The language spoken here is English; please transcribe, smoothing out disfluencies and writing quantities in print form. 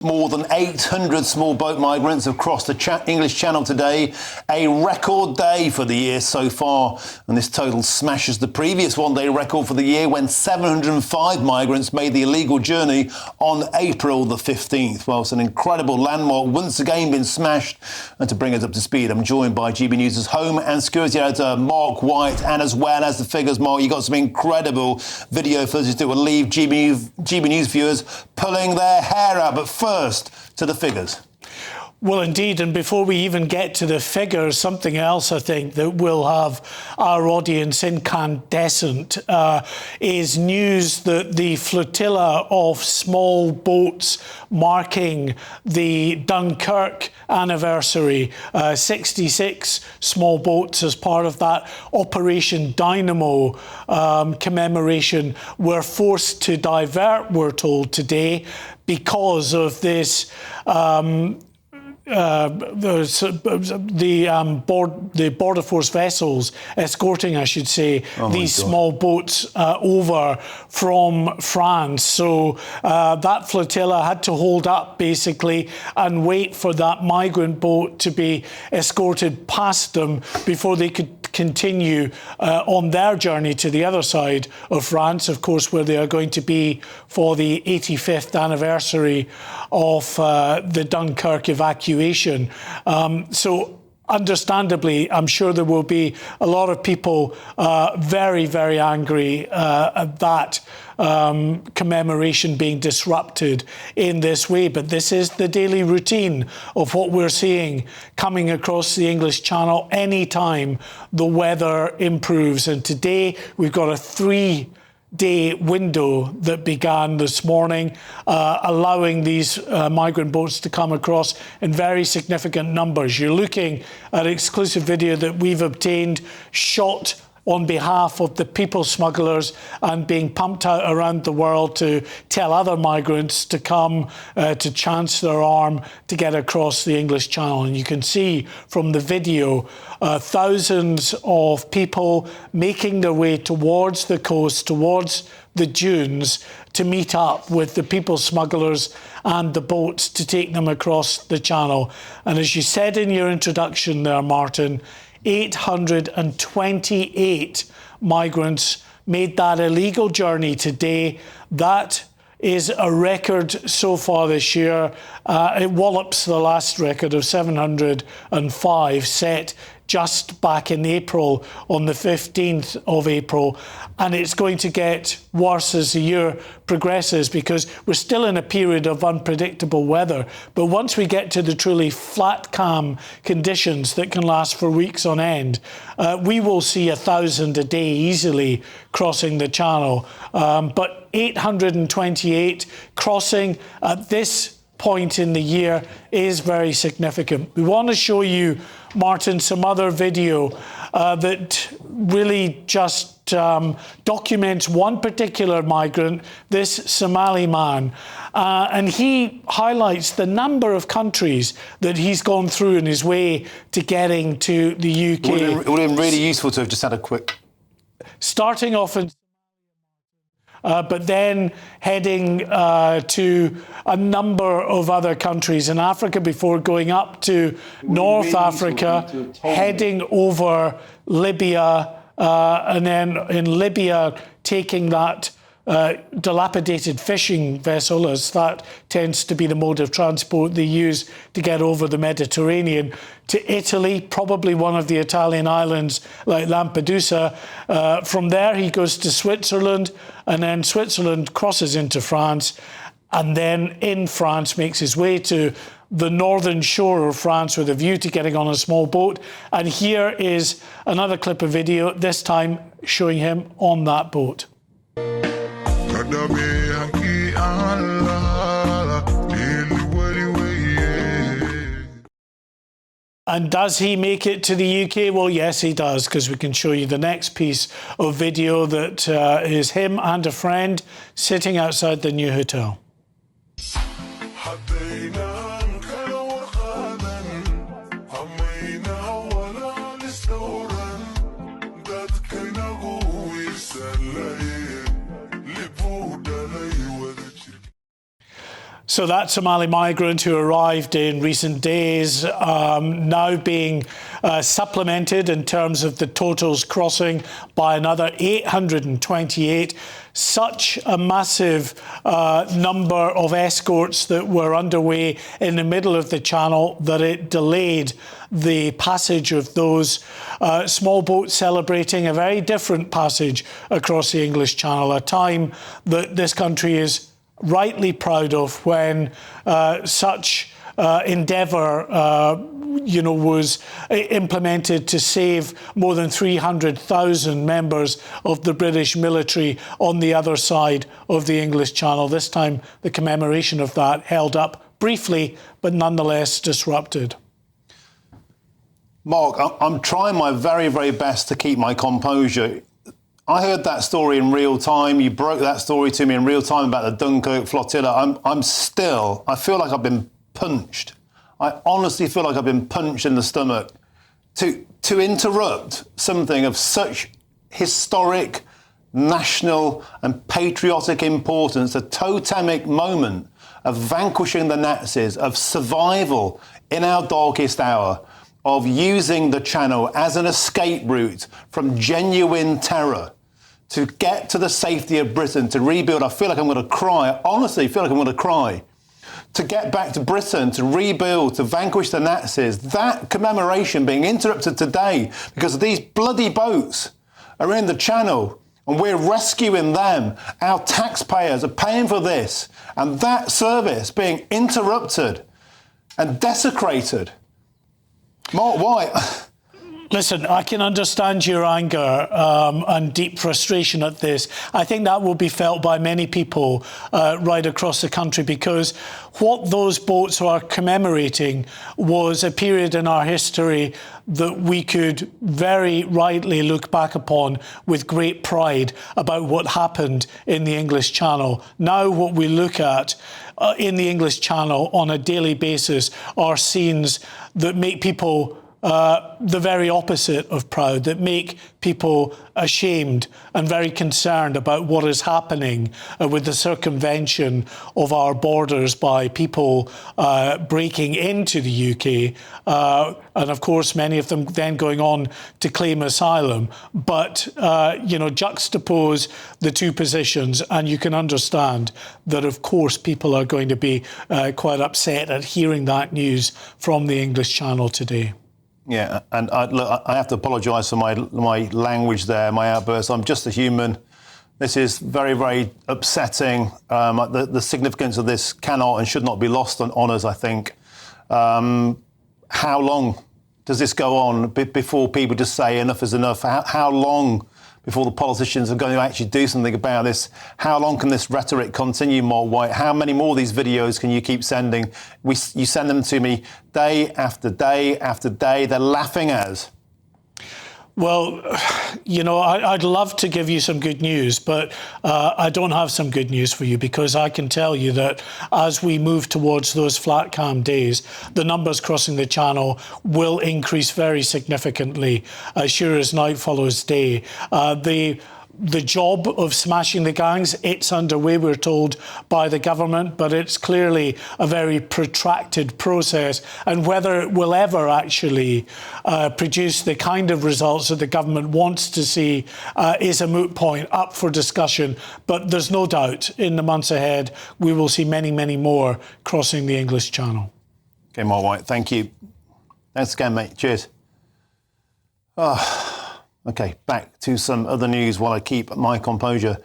More than 800 small boat migrants have crossed the English Channel today, a record day for the year so far. And this total smashes the previous one-day record for the year when 705 migrants made the illegal journey on April the 15th. Well, it's an incredible landmark once again been smashed. And to bring us up to speed, I'm joined by GBNews' home and security editor, Mark White. And as well as the figures, Mark, you got some incredible video footage that will leave GB News viewers pulling their hair out. But first, to the figures. Well, indeed, and before we even get to the figures, something else I think that will have our audience incandescent is news that the flotilla of small boats marking the Dunkirk anniversary, 66 small boats as part of that Operation Dynamo commemoration, were forced to divert, we're told today, because of this the border force vessels escorting, I should say, these small boats over from France. So that flotilla had to hold up basically and wait for that migrant boat to be escorted past them before they could continue on their journey to the other side of France, of course, where they are going to be for the 85th anniversary of the Dunkirk evacuation. So understandably, I'm sure there will be a lot of people very, very angry at that commemoration being disrupted in this way. But this is the daily routine of what we're seeing coming across the English Channel anytime the weather improves. And today we've got a 3-day window that began this morning, allowing these migrant boats to come across in very significant numbers. You're looking at exclusive video that we've obtained, shot on behalf of the people smugglers and being pumped out around the world to tell other migrants to come to chance their arm to get across the English Channel. And you can see from the video thousands of people making their way towards the coast, towards the dunes, to meet up with the people smugglers and the boats to take them across the Channel. And as you said in your introduction there, Martin, 828 migrants made that illegal journey today. That is a record so far this year. It wallops the last record of 705 set just back in April, on the 15th of April. And it's going to get worse as the year progresses because we're still in a period of unpredictable weather. But once we get to the truly flat, calm conditions that can last for weeks on end, we will see 1,000 a day easily crossing the Channel. But 828 crossing at this point in the year is very significant. We want to show you, Martin, some other video that really just documents one particular migrant, this Somali man. And he highlights the number of countries that he's gone through in his way to getting to the UK. It would have been really useful to have just had a quick... Starting off in but then heading to a number of other countries in Africa before going up to North Africa, heading over Libya, and then in Libya taking that dilapidated fishing vessel, as that tends to be the mode of transport they use to get over the Mediterranean, to Italy, probably one of the Italian islands like Lampedusa. From there he goes to Switzerland, and then Switzerland crosses into France, and then in France makes his way to the northern shore of France with a view to getting on a small boat. And here is another clip of video, this time showing him on that boat. And does he make it to the UK? Well, yes, he does, because we can show you the next piece of video that is him and a friend sitting outside the new hotel. So that Somali migrant who arrived in recent days, now being supplemented in terms of the totals crossing by another 828. Such a massive number of escorts that were underway in the middle of the channel that it delayed the passage of those small boats celebrating a very different passage across the English Channel, a time that this country is rightly proud of when such endeavour was implemented to save more than 300,000 members of the British military on the other side of the English Channel. This time the commemoration of that held up briefly but nonetheless disrupted. Mark, I'm trying my very, very best to keep my composure. I heard that story in real time. You broke that story to me in real time about the Dunkirk flotilla. I feel like I've been punched. I honestly feel like I've been punched in the stomach. To interrupt something of such historic, national and patriotic importance, a totemic moment of vanquishing the Nazis, of survival in our darkest hour, of using the channel as an escape route from genuine terror to get to the safety of Britain, to rebuild. I feel like I'm going to cry. I honestly feel like I'm going to cry. To get back to Britain, to rebuild, to vanquish the Nazis. That commemoration being interrupted today because these bloody boats are in the channel and we're rescuing them. Our taxpayers are paying for this. And that service being interrupted and desecrated. Mark, why? Listen, I can understand your anger and deep frustration at this. I think that will be felt by many people right across the country, because what those boats are commemorating was a period in our history that we could very rightly look back upon with great pride about what happened in the English Channel. Now what we look at in the English Channel on a daily basis are scenes that make people the very opposite of proud, that make people ashamed and very concerned about what is happening with the circumvention of our borders by people breaking into the UK, and of course many of them then going on to claim asylum. But juxtapose the two positions and you can understand that of course people are going to be quite upset at hearing that news from the English Channel today. Yeah, and I have to apologise for my language there, my outbursts. I'm just a human. This is very, very upsetting. The significance of this cannot and should not be lost on us, I think. How long does this go on before people just say enough is enough? How long before the politicians are going to actually do something about this? How long can this rhetoric continue, Mark White? How many more of these videos can you keep sending? You send them to me day after day after day. They're laughing at us. Well, I'd love to give you some good news, but I don't have some good news for you, because I can tell you that as we move towards those flat cam days, the numbers crossing the channel will increase very significantly as sure as night follows day. The job of smashing the gangs, it's underway, we're told, by the government, but it's clearly a very protracted process. And whether it will ever actually produce the kind of results that the government wants to see is a moot point, up for discussion. But there's no doubt in the months ahead, we will see many, many more crossing the English Channel. OK, Mark White, thank you. Thanks again, mate. Cheers. OK, back to some other news while I keep my composure.